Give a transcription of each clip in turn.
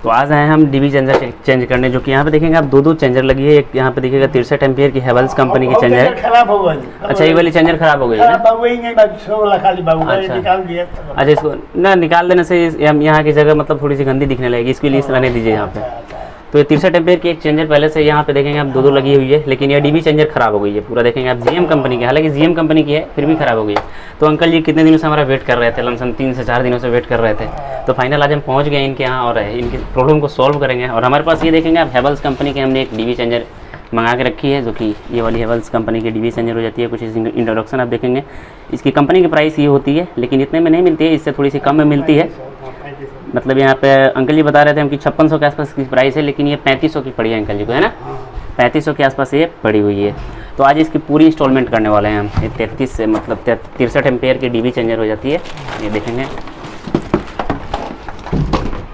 तो आज आए हैं हम डीबी चेंजर चेंज करने, जो कि यहाँ पे देखेंगे आप दो चेंजर लगी है। एक यहाँ पे देखिएगा 63 एम्पियर की हेवल्स कंपनी की चेंजर है। खराब हो गई। अच्छा, ये वाली चेंजर खराब हो गई है ना? अच्छा, निकाल दिया। अच्छा, इसको ना निकाल देने से यहाँ की जगह मतलब थोड़ी सी गंदी दिखने लगेगी, इसके लिए रहने दीजिए यहाँ पे। तो ये 63 एम्पियर की एक चेंजर पहले से यहाँ पे देखेंगे आप दो लगी हुई है, लेकिन ये डीबी चेंजर खराब हो गई है पूरा। देखेंगे आप जीएम कंपनी की, हालांकि जीएम कंपनी की है फिर भी खराब हो गई है। तो अंकल जी कितने दिनों से हमारा वेट कर रहे थे, लमसम 3 से 4 दिनों से वेट कर रहे थे। तो फाइनल आज हम पहुँच गए इनके यहाँ और इनकी प्रॉब्लम को सॉल्व करेंगे। और हमारे पास ये देखेंगे आप हेवल्स कंपनी की हमने एक डीबी चेंजर मंगा के रखी है, जो कि ये वाली हेवल्स कंपनी की डीबी चेंजर हो जाती है। कुछ इस इंट्रोडक्शन आप देखेंगे। इसकी कंपनी की प्राइस ये होती है, लेकिन इतने में नहीं मिलती है, इससे थोड़ी सी कम में मिलती है। मतलब यहाँ पे अंकल जी बता रहे थे हम कि 5600 के आसपास की प्राइस है, लेकिन ये 3500 की पड़ी है अंकल जी को, है ना? 3500 के आसपास ये पड़ी हुई है। तो आज इसकी पूरी इंस्टॉलमेंट करने वाले हैं हम। ये 33 से मतलब 63 एम्पेयर की डीबी चेंजर हो जाती है, ये देखेंगे।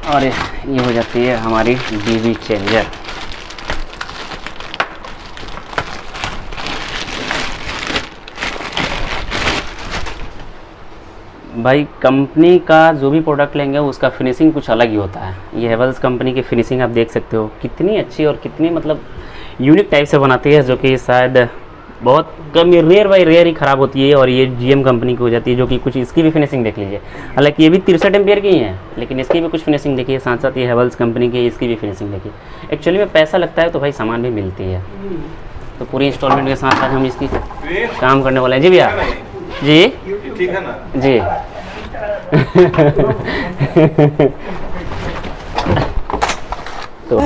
और ये हो जाती है हमारी डीबी चेंजर। भाई कंपनी का जो भी प्रोडक्ट लेंगे उसका फिनिशिंग कुछ अलग ही होता है। ये हेवल्स कंपनी की फिनिशिंग आप देख सकते हो कितनी अच्छी और कितनी मतलब यूनिक टाइप से बनाती है, जो कि शायद बहुत कम रेयर बाई रेयर ही ख़राब होती है। और ये जीएम कंपनी की हो जाती है, जो कि कुछ इसकी भी फिनिशिंग देख लीजिए। हालांकि ये भी 63 एम्पियर की ही है, लेकिन इसकी भी कुछ फिनिशिंग देखिए। साथ साथ ये हेवल्स कंपनी की इसकी भी फिनिशिंग देखिए। एक्चुअली में पैसा लगता है तो भाई सामान भी मिलती है। तो पूरी इंस्टॉलमेंट के साथ आज हम इसकी काम करने वाले हैं। जी भैया जी, ठीक है ना जी। तो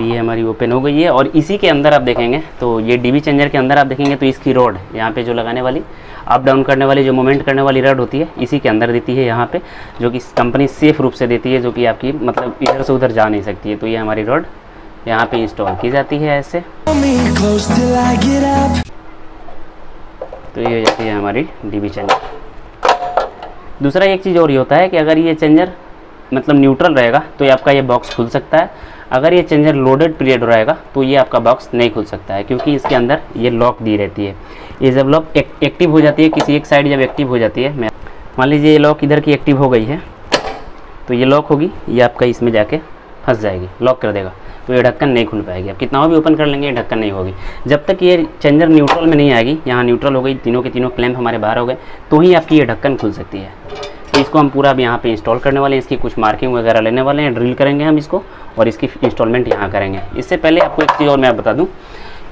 ये हमारी ओपन हो गई है। और इसी के अंदर आप देखेंगे तो ये डीबी चेंजर के अंदर आप देखेंगे तो इसकी रॉड यहाँ पे जो लगाने वाली अप डाउन करने वाली जो मूवमेंट करने वाली रॉड होती है, इसी के अंदर देती है यहाँ पे, जो कि कंपनी सेफ रूप से देती है, जो कि आपकी मतलब इधर से उधर जा नहीं सकती है। तो ये हमारी रॉड यहाँ पे इंस्टॉल की जाती है ऐसे। तो ये हो जाती है हमारी डीबी चेंजर। दूसरा एक चीज़ और ये होता है कि अगर ये चेंजर मतलब न्यूट्रल रहेगा तो ये आपका ये बॉक्स खुल सकता है। अगर ये चेंजर लोडेड पीरियड रहेगा तो ये आपका बॉक्स नहीं खुल सकता है, क्योंकि इसके अंदर ये लॉक दी रहती है। ये जब लॉक एक्टिव हो जाती है, किसी एक साइड जब एक्टिव हो जाती है, मान लीजिए ये लॉक इधर की एक्टिव हो गई है, तो ये लॉक होगी, ये आपका इसमें जाके फंस जाएगी, लॉक कर देगा। तो ये ढक्कन नहीं खुल पाएगी। अब कितना भी ओपन कर लेंगे ये ढक्कन नहीं होगी। जब तक ये चेंजर न्यूट्रल में नहीं आएगी, यहाँ न्यूट्रल हो गई, तीनों के तीनों क्लैंप हमारे बाहर हो गए, तो ही आपकी ये ढक्कन खुल सकती है। तो इसको हम पूरा अब यहाँ पे इंस्टॉल करने वाले हैं। इसकी कुछ मार्किंग वगैरह लेने वाले हैं, ड्रिल करेंगे हम इसको और इसकी इंस्टॉलमेंट यहाँ करेंगे। इससे पहले आपको एक चीज़ और मैं बता दूँ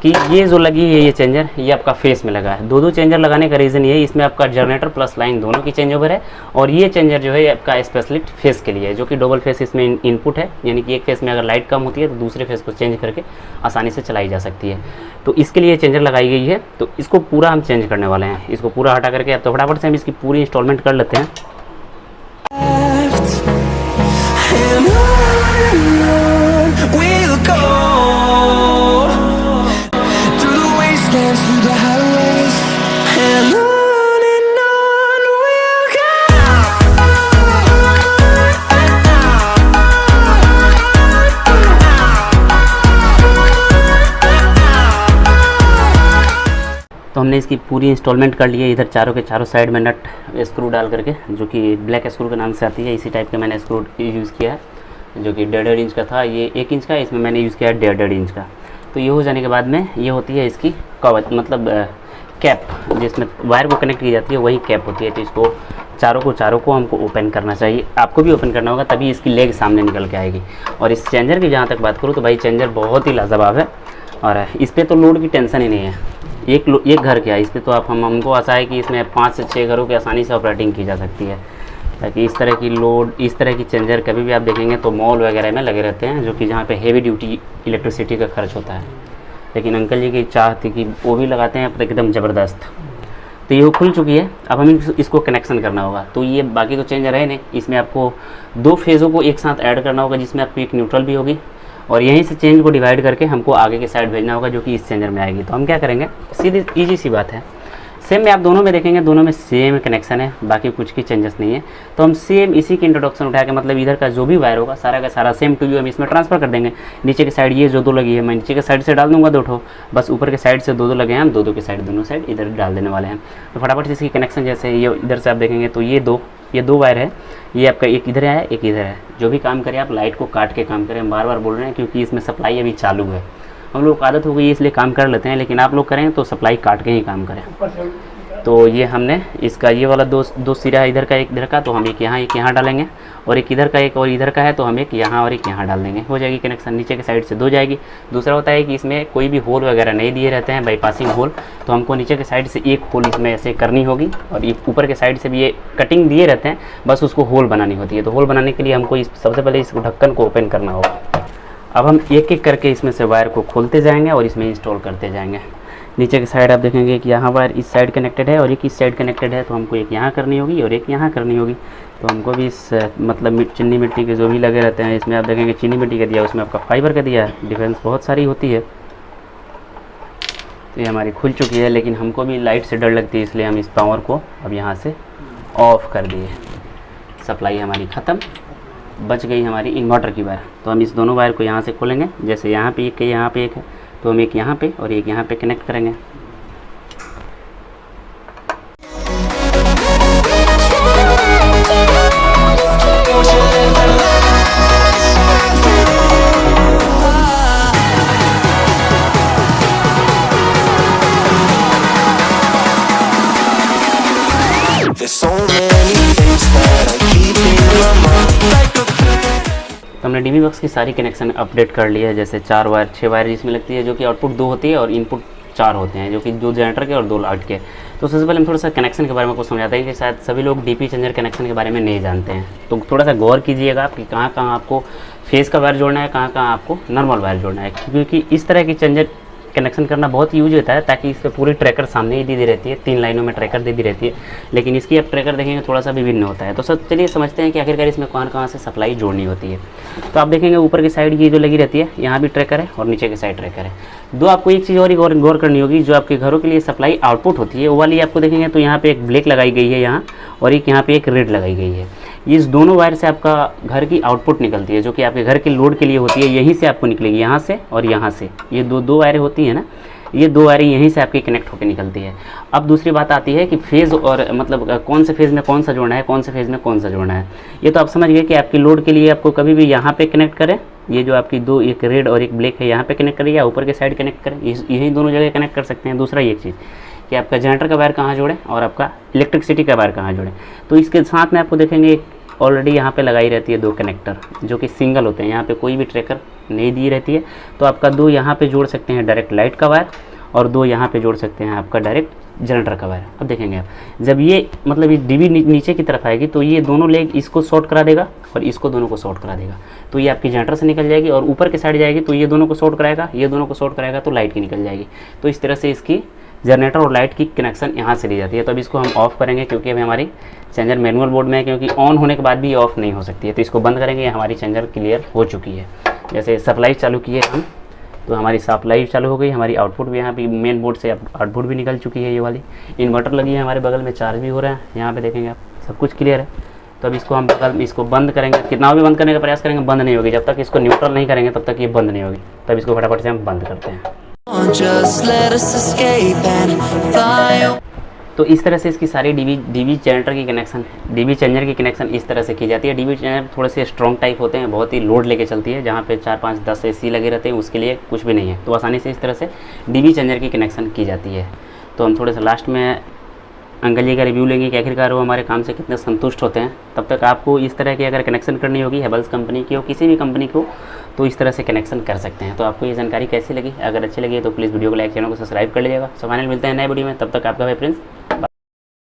कि ये जो लगी है ये चेंजर, ये आपका फेस में लगा है। दो चेंजर लगाने का रीज़न ये है, इसमें आपका जनरेटर प्लस लाइन दोनों की चेंज ओवर है। और ये चेंजर जो है आपका स्पेशली फेस के लिए है, जो कि डबल फेस इसमें इनपुट है, यानी कि एक फेस में अगर लाइट कम होती है तो दूसरे फेस को चेंज करके आसानी से चलाई जा सकती है। तो इसके लिए चेंजर लगाई गई है। तो इसको पूरा हम चेंज करने वाले हैं। इसको पूरा हटा करके अब तो फटाफट से हम इसकी पूरी इंस्टॉलमेंट कर लेते हैं। तो हमने इसकी पूरी इंस्टॉलमेंट कर ली है। इधर चारों के चारों साइड में नट स्क्रू डाल करके, जो कि ब्लैक स्क्रू के नाम से आती है, इसी टाइप का मैंने स्क्रू यूज़ किया है, जो कि 1.5 इंच का था। ये 1 इंच का, इसमें मैंने यूज़ किया है 1.5 इंच का। तो ये हो जाने के बाद में ये होती है इसकी कवच, मतलब कैप, जिसमें वायर को कनेक्ट की जाती है, वही कैप होती है। तो इसको चारों को हमको ओपन करना चाहिए, आपको भी ओपन करना होगा, तभी इसकी लेग सामने निकल के आएगी। और इस चेंजर की जहाँ तक बात करूँ तो भाई चेंजर बहुत ही लाजवाब है, और इस पर तो लोड की टेंशन ही नहीं है। एक घर क्या, इस पर तो आप हमको आशा है कि इसमें 5 से 6 घरों की आसानी से ऑपरेटिंग की जा सकती है। ताकि इस तरह की लोड, इस तरह की चेंजर कभी भी आप देखेंगे तो मॉल वगैरह में लगे रहते हैं, जो कि जहाँ पे हेवी ड्यूटी इलेक्ट्रिसिटी का खर्च होता है। लेकिन अंकल जी की चाह थी कि वो भी लगाते हैं एकदम ज़बरदस्त। तो ये खुल चुकी है, अब हमें इसको कनेक्शन करना होगा। तो ये बाकी तो चेंजर है नहीं, इसमें आपको 2 फेज़ों को एक साथ ऐड करना होगा, जिसमें आपकी एक न्यूट्रल भी होगी, और यहीं से चेंज को डिवाइड करके हमको आगे के साइड भेजना होगा, जो कि इस चेंजर में आएगी। तो हम क्या करेंगे, सीधी ईजी सी बात है, सेम में आप दोनों में देखेंगे, दोनों में सेम कनेक्शन है, बाकी कुछ की चेंजेस नहीं है। तो हम सेम इसी की इंट्रोडक्शन उठा के मतलब इधर का जो भी वायर होगा सारा का सारा सेम टू यू हम इसमें ट्रांसफर कर देंगे। नीचे की साइड ये जो दो लगी है मैं नीचे के साइड से डाल दूंगा 2 ठो, बस ऊपर के साइड से 2 लगे हैं, हम 2 के साइड दोनों साइड इधर डाल देने वाले हैं। तो फटाफट से इसकी कनेक्शन जैसे ये इधर से आप देखेंगे तो ये दो वायर है, ये आपका एक इधर है एक इधर है। जो भी काम करें आप लाइट को काट के काम करें, हम बार बार बोल रहे हैं क्योंकि इसमें सप्लाई अभी चालू है। हम लोग को आदत हो गई है इसलिए काम कर लेते हैं, लेकिन आप लोग करें तो सप्लाई काट के ही काम करें। ऊपर से तो ये हमने इसका ये वाला दो सिरा है, इधर का एक इधर का, तो हम एक यहाँ डालेंगे और एक इधर का एक और इधर का है, तो हम एक यहाँ और एक यहाँ डाल देंगे, हो जाएगी कनेक्शन। नीचे के साइड से 2 जाएगी। दूसरा होता है कि इसमें कोई भी होल वगैरह नहीं दिए रहते हैं, बाईपासिंग होल, तो हमको नीचे के साइड से एक होल इसमें ऐसे करनी होगी और ऊपर के साइड से भी ये कटिंग दिए रहते हैं, बस उसको होल बनानी होती है। तो होल बनाने के लिए हमको सबसे पहले इस ढक्कन को ओपन करना होगा। अब हम एक एक करके इसमें से वायर को खोलते जाएंगे और इसमें इंस्टॉल करते जाएंगे। नीचे की साइड आप देखेंगे कि यहाँ वायर इस साइड कनेक्टेड है और एक इस साइड कनेक्टेड है, तो हमको एक यहाँ करनी होगी और एक यहाँ करनी होगी। तो हमको भी इस मतलब चीनी मिट्टी के जो भी लगे रहते हैं इसमें आप देखेंगे चीनी मिट्टी का दिया, उसमें आपका फाइबर का दिया है, डिफरेंस बहुत सारी होती है। तो ये हमारी खुल चुकी है, लेकिन हमको भी लाइट से डर लगती है इसलिए हम इस पावर को अब यहाँ से ऑफ कर दिए। सप्लाई हमारी ख़त्म, बच गई हमारी इन्वर्टर की वायर। तो हम इस दोनों वायर को यहाँ से खोलेंगे, जैसे यहाँ पे एक है यहाँ पे एक है, तो हम एक यहाँ पे और एक यहाँ पे कनेक्ट करेंगे। तो हमने डीबी बॉक्स की सारी कनेक्शन अपडेट कर लिया है, जैसे 4 वायर 6 वायर इसमें लगती है, जो कि आउटपुट 2 होती है और इनपुट 4 होते हैं, जो कि 2 जनरेटर के और 2 लाइट के। तो सबसे पहले हम थोड़ा सा कनेक्शन के बारे में कुछ समझाते हैं कि शायद सभी लोग डीपी चेंजर कनेक्शन के बारे में नहीं जानते हैं। तो थोड़ा सा गौर कीजिएगा कि कहाँ कहाँ आपको फेस का वायर जोड़ना है, कहाँ कहाँ आपको नॉर्मल वायर जोड़ना है, क्योंकि इस तरह की चेंजर कनेक्शन करना बहुत यूज होता है, ताकि इस पर पूरी ट्रैकर सामने ही दी रहती है, 3 लाइनों में ट्रैकर दे दी रहती है, लेकिन इसकी आप ट्रैकर देखेंगे थोड़ा सा विभिन्न होता है। तो सब चलिए समझते हैं कि आखिरकार इसमें कहाँ से सप्लाई जोड़नी होती है। तो आप देखेंगे ऊपर की साइड ये जो लगी रहती है यहाँ भी ट्रैकर है और नीचे की साइड ट्रैकर है। दो आपको एक चीज़ और गौर करनी होगी, जो आपके घरों के लिए सप्लाई आउटपुट होती है वो वाली आपको देखेंगे तो यहाँ पे एक ब्लैक लगाई गई है यहाँ, और एक यहाँ पे एक रेड लगाई गई है। इस दोनों वायर से आपका घर की आउटपुट निकलती है, जो कि आपके घर के लोड के लिए होती है, यहीं से आपको निकलेगी, यहाँ से और यहाँ से। ये दो वायरें होती हैं ना, ये 2 वायरें यहीं से आपकी कनेक्ट होकर निकलती है। अब दूसरी बात आती है कि फेज़ और मतलब कौन से फेज़ में कौन सा जोड़ना है, कौन से फेज़ में कौन सा जोड़ना है। ये तो आप समझ गए कि आपकी लोड के लिए आपको कभी भी यहाँ पे कनेक्ट करें, ये जो आपकी 2 एक रेड और एक ब्लैक है यहाँ पे कनेक्ट करें, या ऊपर के साइड कनेक्ट करें, यही दोनों जगह कनेक्ट कर सकते हैं। दूसरा एक चीज़ कि आपका जनरेटर का वायर कहाँ जोड़ें और आपका इलेक्ट्रिसिटी का वायर कहाँ जोड़ें। तो इसके साथ में आपको देखेंगे ऑलरेडी यहाँ पे लगाई रहती है 2 कनेक्टर, जो कि सिंगल होते हैं, यहाँ पे कोई भी ट्रैकर नहीं दी रहती है। तो आपका 2 यहाँ पे जोड़ सकते हैं डायरेक्ट लाइट का वायर, और 2 यहाँ पे जोड़ सकते हैं आपका डायरेक्ट जनरेटर का वायर। अब देखेंगे आप, जब ये मतलब ये डीबी नीचे की तरफ आएगी तो ये दोनों लेग इसको शॉर्ट करा देगा और इसको दोनों को शॉर्ट करा देगा, तो ये आपकी जनरेटर से निकल जाएगी। और ऊपर के साइड जाएगी तो ये दोनों को शॉर्ट कराएगा, ये दोनों को शॉर्ट कराएगा तो लाइट की निकल जाएगी। तो इस तरह से इसकी जनरेटर और लाइट की कनेक्शन यहाँ से ली जाती है। तो अब इसको हम ऑफ़ करेंगे, क्योंकि अभी हमारी चेंजर मैनुअल मोड में है, क्योंकि ऑन होने के बाद भी ऑफ़ नहीं हो सकती है। तो इसको बंद करेंगे, हमारी चेंजर क्लियर हो चुकी है। जैसे सप्लाई चालू की है हम, तो हमारी सप्लाई चालू हो गई, हमारी आउटपुट भी यहाँ पे मेन बोर्ड से आउटपुट भी निकल चुकी है। ये वाली इन्वर्टर लगी है हमारे बगल में, चार्ज भी हो रहा है, यहाँ पे देखेंगे आप, सब कुछ क्लियर है। तो अब इसको हम इसको बंद करेंगे, कितना भी बंद करने का प्रयास करेंगे बंद नहीं होगी, जब तक इसको न्यूट्रल नहीं करेंगे तब तक ये बंद नहीं होगी। तब इसको फटाफट से हम बंद करते हैं। तो इस तरह से इसकी सारी डीबी चेंजर की कनेक्शन इस तरह से की जाती है। डीबी चेंजर थोड़े से स्ट्रॉन्ग टाइप होते हैं, बहुत ही लोड लेके चलती है, जहाँ पे 4, 5, 10 AC लगे रहते हैं, उसके लिए कुछ भी नहीं है। तो आसानी से इस तरह से डीबी चेंजर की कनेक्शन की जाती है। तो हम थोड़े से लास्ट में अंकल जी का रिव्यू लेंगे कि आखिरकार वो हमारे काम से कितने संतुष्ट होते हैं। तब तक आपको इस तरह की अगर कनेक्शन करनी होगी, हेवल्स कंपनी की हो, किसी भी कंपनी को, तो इस तरह से कनेक्शन कर सकते हैं। तो आपको ये जानकारी कैसी लगी? अगर अच्छी लगी तो प्लीज़ वीडियो को लाइक, चैनल को सब्सक्राइब कर लीजिएगा। सो फाइनल मिलते हैं नए वीडियो में, तब तक आपका भाई प्रिंस